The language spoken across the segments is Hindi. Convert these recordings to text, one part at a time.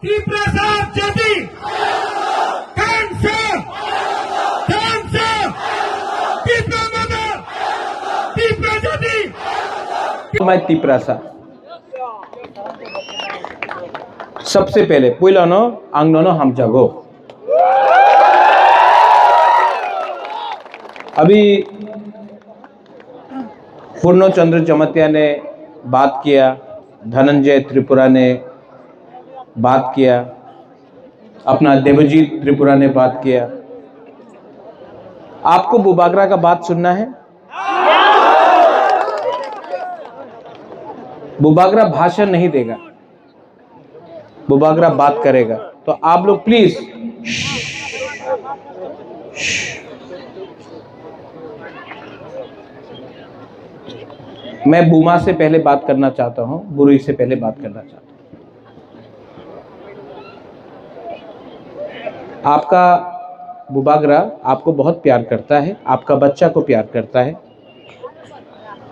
টিপ্রাসাদ জাতি ক্যান্সার ক্যান্সার টিপ্রা মাতা টিপ্রা জাতি मैं तिप्रासा सबसे पहले पुलानो आंगनो हम जागो। अभी पूर्णचंद्र जमतिया ने बात किया, धनंजय त्रिपुरा ने बात किया, अपना देवजीत त्रिपुरा ने बात किया। आपको बुबागरा का बात सुनना है? बुबागरा भाषण नहीं देगा, बुबागरा बात करेगा। तो आप लोग प्लीज मैं बुमा से पहले बात करना चाहता हूं, बुरुई से पहले बात करना चाहता हूं। आपका बुबागरा आपको बहुत प्यार करता है, आपका बच्चा को प्यार करता है।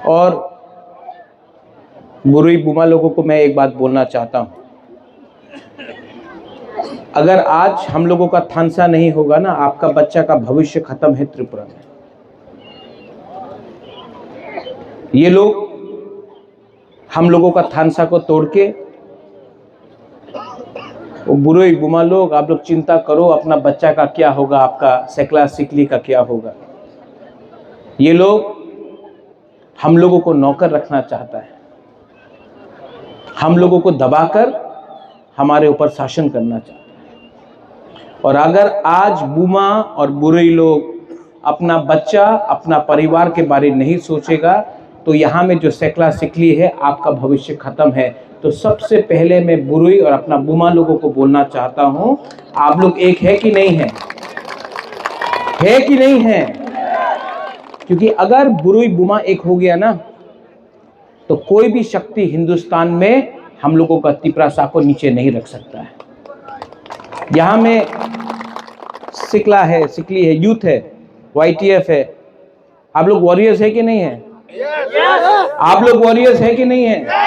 और बुरुई बुमा लोगों को मैं एक बात बोलना चाहता हूं, अगर आज हम लोगों का थानसा नहीं होगा ना, आपका बच्चा का भविष्य खत्म है त्रिपुरा में। ये लोग हम लोगों का थानसा को तोड़ के, वो बुरुई बुमा लोग, आप लोग चिंता करो अपना बच्चा का क्या होगा, आपका सेकला सिकली का क्या होगा। ये लोग हम लोगों को नौकर रखना चाहता है, हम लोगों को दबाकर हमारे ऊपर शासन करना चाहता है। और अगर आज बुमा और बुरुई लोग अपना बच्चा अपना परिवार के बारे में नहीं सोचेगा तो यहाँ में जो सेकला सिकली है आपका भविष्य खत्म है। तो सबसे पहले मैं बुरुई और अपना बुमा लोगों को बोलना चाहता हूँ, आप लोग एक है कि नहीं है? है कि नहीं है? क्योंकि अगर बुरुई बुमा एक हो गया ना, तो कोई भी शक्ति हिंदुस्तान में हम लोगों का तिप्रासा को नीचे नहीं रख सकता है। यहाँ में सिकला है, सिकली है, यूथ है, YTF है। आप लोग वॉरियर्स है कि नहीं है? आप लोग वॉरियर्स है कि नहीं है?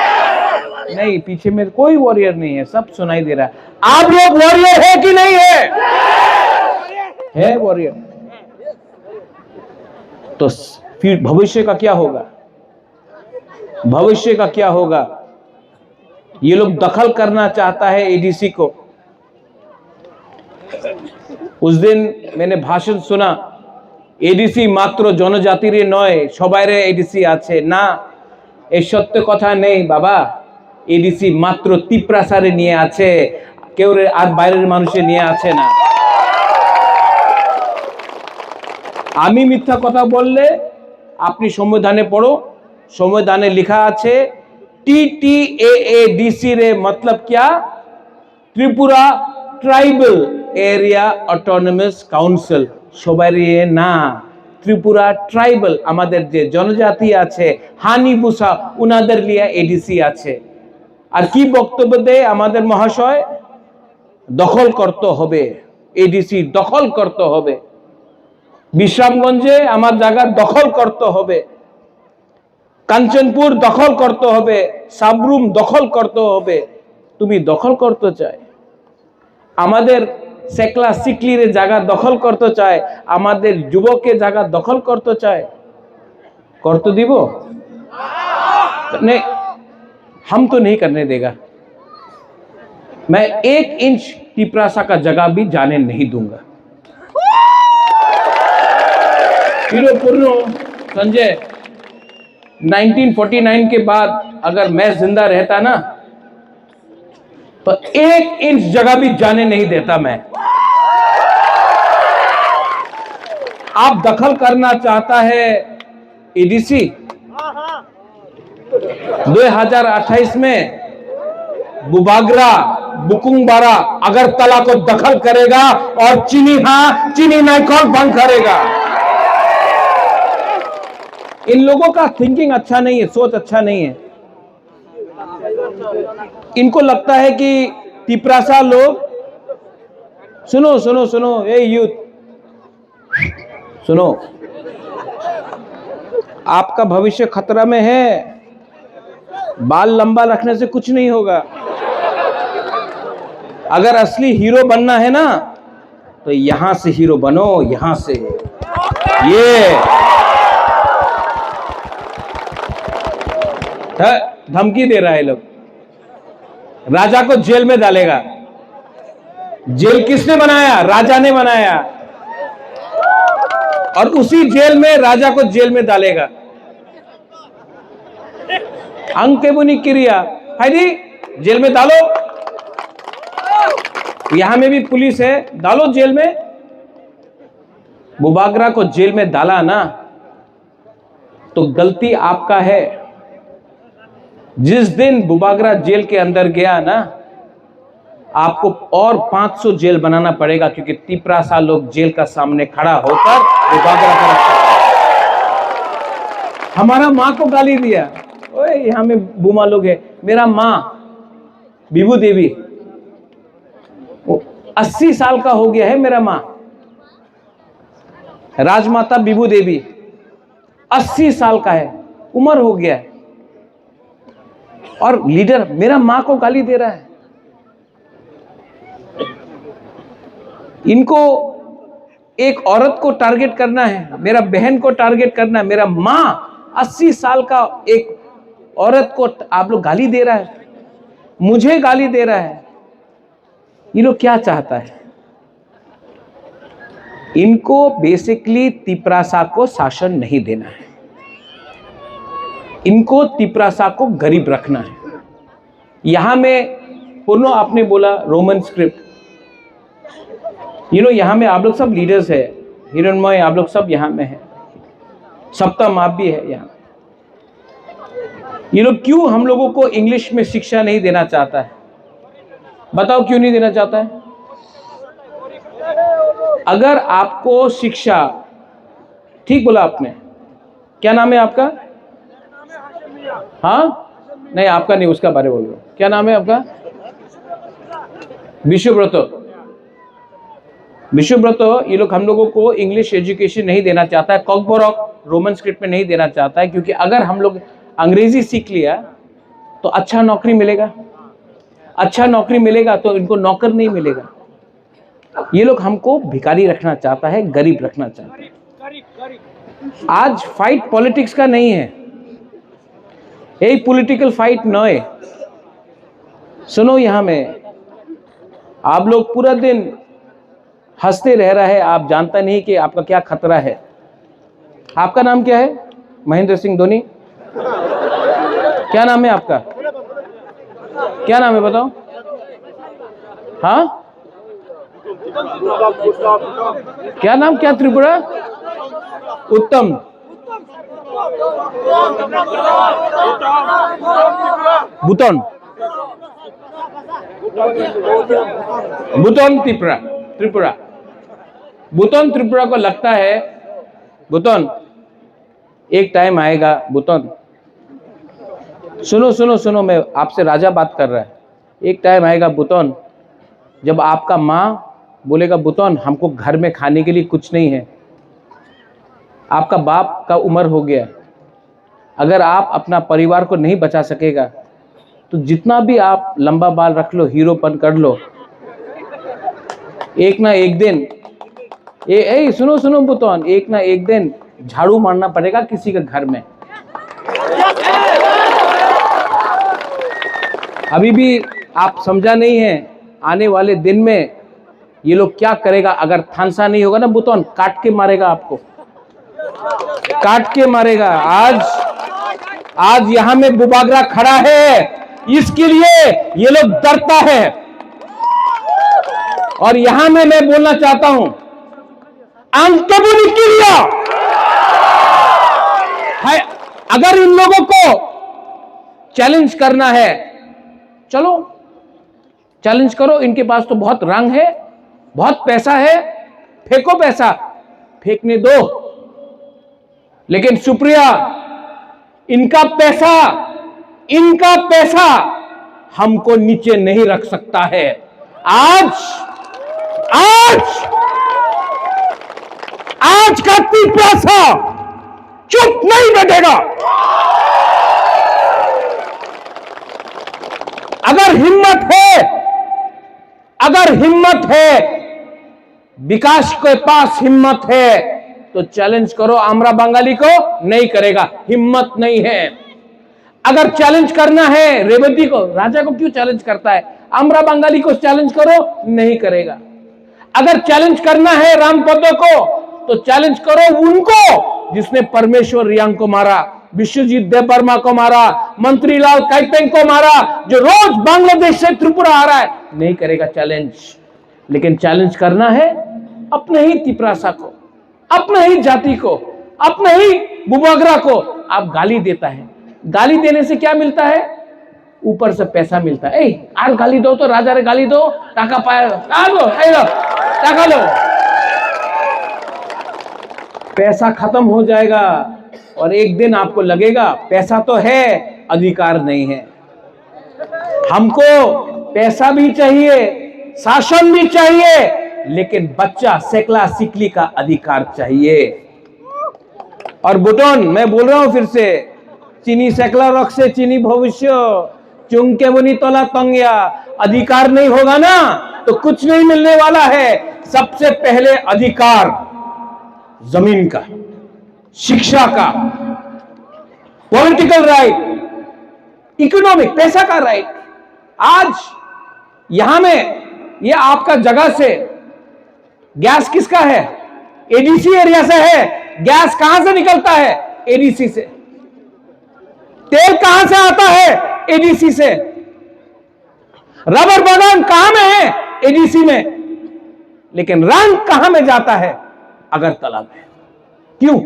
नहीं, पीछे में कोई वॉरियर नहीं है, सब सुनाई दे रहा है। आप लोग वॉरियर है कि नहीं है? है वॉरियर। तो फिर भविष्य का क्या होगा? भविष्य का क्या होगा? ये लोग दखल करना चाहता है एडीसी को। उस दिन मैंने भाषण सुना, एडीसी मात्र जनजातिर नय सबाइरे एडीसी आछे ना, ए सत्य कथा नहीं बाबा। एडीसी मात्र तिप्रासारे निये आछे, केउ आर बाइरेर मानुषे निये आछे ना। आमी मिथ्या कथा बोलले आपनी संविधाने पढ़ो, संविधाने लिखा आछे TTAADC रे मतलब क्या? Tripura tribal area autonomous council. সবাইরে না, ত্রিপুরা ট্রাইবাল আমাদের যে জনজাতি আছে হানিবুসা উনাদের লিয়ে এডিসি আছে। আর কি বক্তব্য দেয় আমাদের মহাশয়? দখল করতে হবে, এডিসি দখল করতে হবে, বিশ্রামগঞ্জে আমার জায়গা দখল করতে হবে, কাঞ্চনপুর দখল করতে হবে, সাবরুম দখল করতে হবে। তুমি দখল করতে চায়, আমাদের সেকলা সিকলির জায়গা দখল করতে চায়, আমাদের যুবকের জায়গা দখল করতে চায়, করতে দিব? नहीं, हम तो नहीं करने देगा। मैं 1 इंच तिप्रासा का जगह भी जाने नहीं दूंगा। पूर्ण संजय 1949 के बाद अगर मैं जिंदा रहता ना, तो 1 इंच जगह भी जाने नहीं देता मैं। आप दखल करना चाहता है एडीसी। 2028 में बुबागरा बुकुंगबारा अगरतला को दखल करेगा और चीनी नाइकॉल बंद करेगा। इन लोगों का थिंकिंग अच्छा नहीं है, सोच अच्छा नहीं है। इनको लगता है कि तिप्रासा लोग, सुनो सुनो सुनो, ये यूथ सुनो, आपका भविष्य खतरा में है। बाल लंबा रखने से कुछ नहीं होगा। अगर असली हीरो बनना है ना तो यहां से हीरो बनो, यहां से। ये धमकी दे रहा है लोग, राजा को जेल में डालेगा। जेल किसने बनाया? राजा ने बनाया, और उसी जेल में राजा को जेल में डालेगा। अंकेबुनी क्रिया है जी, जेल में डालो। यहां में भी पुलिस है, डालो जेल में। बुबागरा को जेल में डाला ना तो गलती आपका है। जिस दिन बुबागरा जेल के अंदर गया ना, आपको और 500 जेल बनाना पड़ेगा, क्योंकि तिपरासा लोग जेल का सामने खड़ा होकर बुबागरा का हमारा मां को गाली दिया। ओए यहां में बुमा लोग है। मेरा मां विभू देवी 80 साल का हो गया है। मेरा मां राजमाता विभू देवी 80 साल का है, उम्र हो गया है, और लीडर मेरा मां को गाली दे रहा है। इनको एक औरत को टारगेट करना है, मेरा बहन को टारगेट करना है। मेरा मां 80 साल का एक औरत को आप लोग गाली दे रहा है, मुझे गाली दे रहा है। ये लोग क्या चाहता है? इनको बेसिकली तिपरासा को शासन नहीं देना है, इनको तिपरासा को गरीब रखना है। यहां में पूर्णो आपने बोला रोमन स्क्रिप्ट, यहां में आप लोग सब लीडर्स है, हिरणमय आप लोग सब यहां में है, सप्तम आप भी है यहां। ये लोग क्यों हम लोगों को इंग्लिश में शिक्षा नहीं देना चाहता है? बताओ क्यों नहीं देना चाहता है? अगर आपको शिक्षा, ठीक बोला आपने, क्या नाम है आपका? हाँ नहीं, आपका नहीं, उसका बारे बोल रहा हूं। क्या नाम है आपका? विश्वव्रतो। विश्वव्रतो ये लोग हम लोगों को इंग्लिश एजुकेशन नहीं देना चाहता है, कॉकबोरॉक रोमन स्क्रिप्ट में नहीं देना चाहता है, क्योंकि अगर हम लोग अंग्रेजी सीख लिया तो अच्छा नौकरी मिलेगा, अच्छा नौकरी मिलेगा तो इनको नौकर नहीं मिलेगा। ये लोग हमको भिखारी रखना चाहता है, गरीब रखना चाहता है। आज फाइट पॉलिटिक्स का नहीं है, यही पॉलिटिकल फाइट न है। सुनो, यहां में आप लोग पूरा दिन हंसते रह रहा है, आप जानता नहीं कि आपका क्या खतरा है। आपका नाम क्या है? महेंद्र सिंह धोनी। क्या नाम है आपका? क्या नाम है बताओ? हाँ क्या नाम? क्या त्रिपुरा? उत्तम। बुतन, बुतन त्रिपुरा, त्रिपुरा बुतन त्रिपुरा को लगता है, बुतन एक टाइम आएगा। बुतन सुनो सुनो सुनो, मैं आपसे राजा बात कर रहा है। एक टाइम आएगा बुतन, जब आपका माँ बोलेगा बुतन हमको घर में खाने के लिए कुछ नहीं है, आपका बाप का उम्र हो गया, अगर आप अपना परिवार को नहीं बचा सकेगा तो जितना भी आप लंबा बाल रख लो, हीरोपन कर लो, एक ना एक दिन सुनो सुनो बुतन, एक ना एक दिन झाड़ू मारना पड़ेगा किसी के घर में। अभी भी आप समझा नहीं है, आने वाले दिन में ये लोग क्या करेगा। अगर थानसा नहीं होगा ना बुतन, काट के मारेगा आपको, काट के मारेगा। आज यहां में बुबागरा खड़ा है, इसके लिए ये लोग डरता है। और यहां में मैं बोलना चाहता हूं, अंकेबुनी क्रिया है। अगर इन लोगों को चैलेंज करना है, चलो चैलेंज करो, इनके पास तो बहुत रंग है, बहुत पैसा है, फेंको पैसा, फेंकने दो। लेकिन सुप्रिया, इनका पैसा हमको नीचे नहीं रख सकता है। आज का तिपरासा चुप नहीं बैठेगा। अगर अगर हिम्मत है, विकास के पास हिम्मत है तो चैलेंज करो। आमरा बंगाली को नहीं करेगा, हिम्मत नहीं है। अगर चैलेंज करना है रेवती को, राजा को क्यों चैलेंज करता है? आमरा बंगाली को चैलेंज करो, नहीं करेगा। अगर चैलेंज करना है रामपदो को तो चैलेंज करो उनको जिसने परमेश्वर रियांग को मारा, विश्वजीत देववर्मा को मारा, मंत्रीलाल काइपेंग को मारा, जो रोज बांग्लादेश से त्रिपुरा आ रहा है। नहीं करेगा चैलेंज। लेकिन चैलेंज करना है अपने ही तिपरासा को, अपने ही जाति को, अपने ही बुबागरा को आप गाली देता है। गाली देने से क्या मिलता है? ऊपर से पैसा मिलता है। आर गाली दो तो राजा रे गाली दो, टाका पाया, टाका लो। पैसा खत्म हो जाएगा और एक दिन आपको लगेगा पैसा तो है, अधिकार नहीं है। हमको पैसा भी चाहिए, शासन भी चाहिए, लेकिन बच्चा सेकला सिकली का अधिकार चाहिए। और बुटोन, मैं बोल रहा हूं फिर से, चीनी सेकला रख से चीनी भविष्य, चुंके बनी तोला तंगिया। अधिकार नहीं होगा ना तो कुछ नहीं मिलने वाला है। सबसे पहले अधिकार जमीन का, शिक्षा का, पॉलिटिकल राइट, इकोनॉमिक, पैसा का राइट। आज यहां में ये आपका जगह से गैस किसका है? एडीसी एरिया से है। गैस कहां से निकलता है? एडीसी से। तेल कहां से आता है? एडीसी से। रबर बागान कहां में है? एडीसी में। लेकिन रंग कहां में जाता है? अगरतला में। क्यों?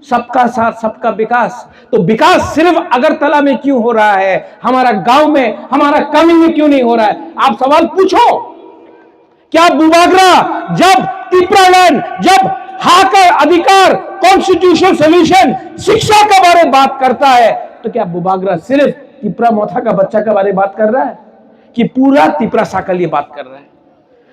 सबका साथ सबका विकास। तो विकास सिर्फ अगरतला में क्यों हो रहा है? हमारा गांव में, हमारा कमी में क्यों नहीं हो रहा है? आप सवाल पूछो। क्या बुबागरा जब तिपरालैंड, जब हाकर अधिकार, कॉन्स्टिट्यूशनल सोल्यूशन, शिक्षा के बारे में बात करता है तो क्या बुबागरा सिर्फ तिपरा मोथा का बच्चा के बारे में बात कर रहा है कि पूरा तिपरासा के लिए बात कर रहा है?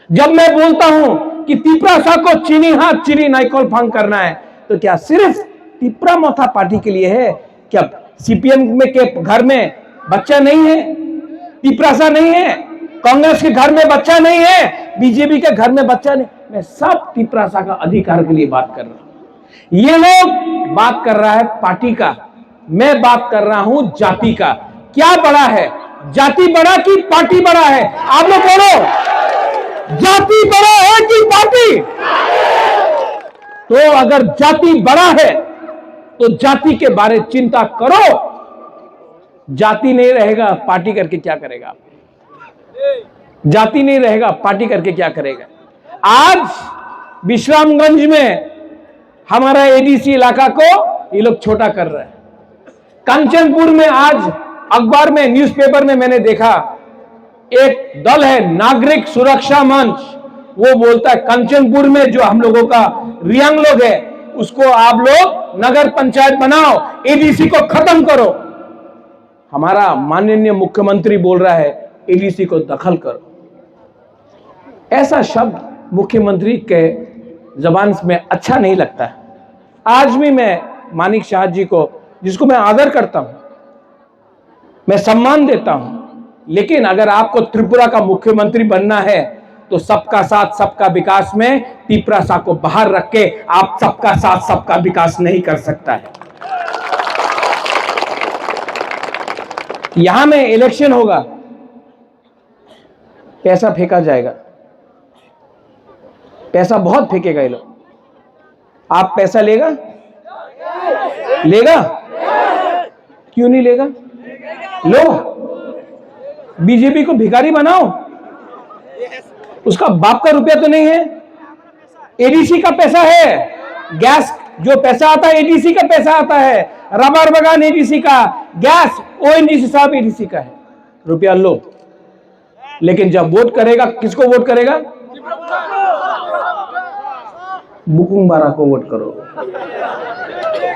जब मैं बोलता हूं कि तिपरासा को चीनी हाथ चीनी नाइकोल फांग करना है तो क्या सिर्फ तिपरा मोथा पार्टी के लिए है? क्या सीपीएम में के घर में बच्चा नहीं है? तिपरासा नहीं है? कांग्रेस के घर में बच्चा नहीं है? बीजेपी के घर में बच्चा नहीं? मैं सब तिपरासा का अधिकार के लिए बात कर रहा हूं। ये लोग बात कर रहा है पार्टी का, मैं बात कर रहा हूं जाति का। क्या बड़ा है? जाति बड़ा कि पार्टी बड़ा है? आप लोग बोलो, जाति बड़ा है कि पार्टी? तो अगर जाति बड़ा है तो जाति के बारे चिंता करो। जाति नहीं रहेगा, पार्टी करके क्या करेगा? जाति नहीं रहेगा, पार्टी करके क्या करेगा? आज विश्रामगंज में हमारा एडीसी इलाका को ये लोग छोटा कर रहे हैं। कंचनपुर में आज अखबार में, न्यूज़पेपर में मैंने देखा, एक दल है नागरिक सुरक्षा मंच, वो बोलता है कंचनपुर में जो हम लोगों का रियांग लोग है उसको आप लोग नगर पंचायत बनाओ, एडीसी को खत्म करो। हमारा माननीय मुख्यमंत्री बोल रहा है एडीसी को दखल करो। ऐसा शब्द मुख्यमंत्री के जबान में अच्छा नहीं लगता है। आज भी मैं मानिक शाह जी को, जिसको मैं आदर करता हूं, मैं सम्मान देता हूं, लेकिन अगर आपको त्रिपुरा का मुख्यमंत्री बनना है तो सबका साथ सबका विकास में तिपरासा को बाहर रख के आप सबका साथ सबका विकास नहीं कर सकता है। यहां में इलेक्शन होगा, पैसा फेंका जाएगा, पैसा बहुत फेंकेगा ये लोग। आप पैसा लेगा? लेगा? क्यों नहीं लेगा? लो, बीजेपी को भिखारी बनाओ। उसका बाप का रुपया तो नहीं है, एडीसी का पैसा है। गैस जो पैसा आता है एडीसी का पैसा आता है, रबर बागान एडीसी का, गैस ओएनजीसी साहब एडीसी का है। रुपया लो, लेकिन जब वोट करेगा किसको वोट करेगा? बुकुंबारा को वोट करो,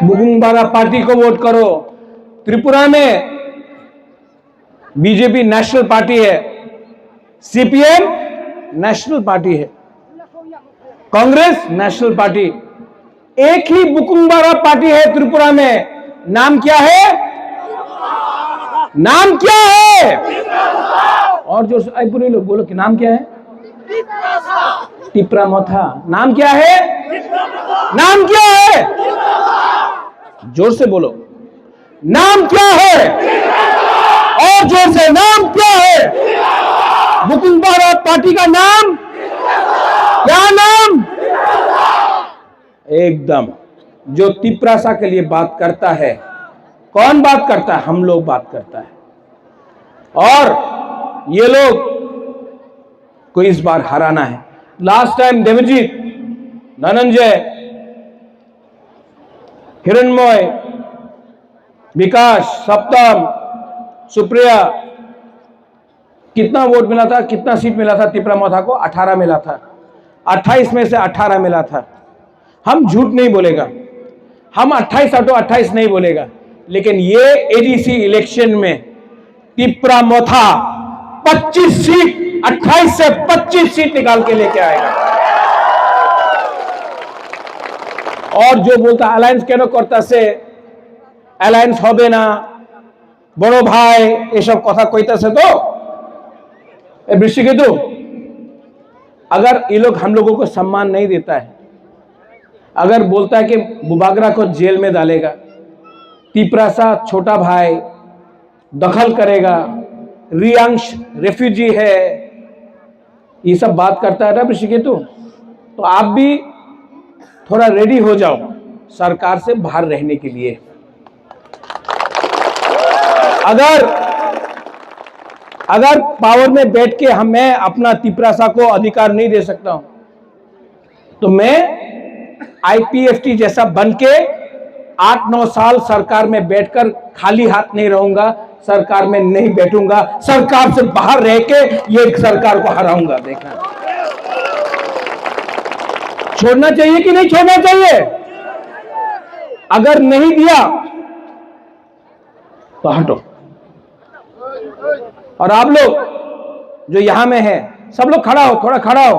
बुकुंबारा पार्टी को वोट करो। त्रिपुरा में बीजेपी नेशनल पार्टी है, सीपीएम नेशनल पार्टी है, कांग्रेस नेशनल पार्टी। एक ही बुकुंबारा पार्टी है त्रिपुरा में। नाम क्या है? नाम क्या है? और जो बोलो कि नाम क्या है? टिप्रा मोथा। नाम क्या है? नाम क्या है? जोर से बोलो, नाम क्या है? और जोर से, नाम क्या है? मुकुंद भारत पार्टी का नाम क्या? नाम एकदम, जो तिपरासा के लिए बात करता है, कौन बात करता है? हम लोग बात करता है। और ये लोग को इस बार हराना है। लास्ट टाइम देवजीत, धनंजय, हिरणमय, विकास, सप्तम, सुप्रिया, कितना वोट मिला था? कितना सीट मिला था तिपरा मोथा को? 18 मिला था। 28 में से 18 मिला था। हम झूठ नहीं बोलेगा, हम 28 नहीं बोलेगा, लेकिन ये एडीसी इलेक्शन में तिपरा मोथा 25 सीट, 28 से 25 सीट निकाल के लेके आएगा। और जो बोलता अलायंस केन करता से, अलायंस होबे ना, बड़ो भाई, ये सब कथा कहिताছে तो बृष्टिकेतु, अगर ये लोग हम लोगों को सम्मान नहीं देता है, अगर बोलता है कि बुबागरा को जेल में डालेगा, तिपरासा छोटा भाई दखल करेगा, रियांश रेफ्यूजी है, ये सब बात करता है ना बृष्टिकेतु, तो आप भी थोड़ा रेडी हो जाओ सरकार से बाहर रहने के लिए। अगर पावर में बैठ के मैं अपना तिपरासा को अधिकार नहीं दे सकता हूं, तो मैं आईपीएफटी जैसा बन के 8-9 साल सरकार में बैठकर खाली हाथ नहीं रहूंगा, सरकार में नहीं बैठूंगा, सरकार से बाहर रह के ये सरकार को हराऊंगा। देखना, छोड़ना चाहिए कि नहीं छोड़ना चाहिए? अगर नहीं दिया तो हटो। और आप लोग जो यहां में है, सब लोग खड़ा हो, थोड़ा खड़ा हो।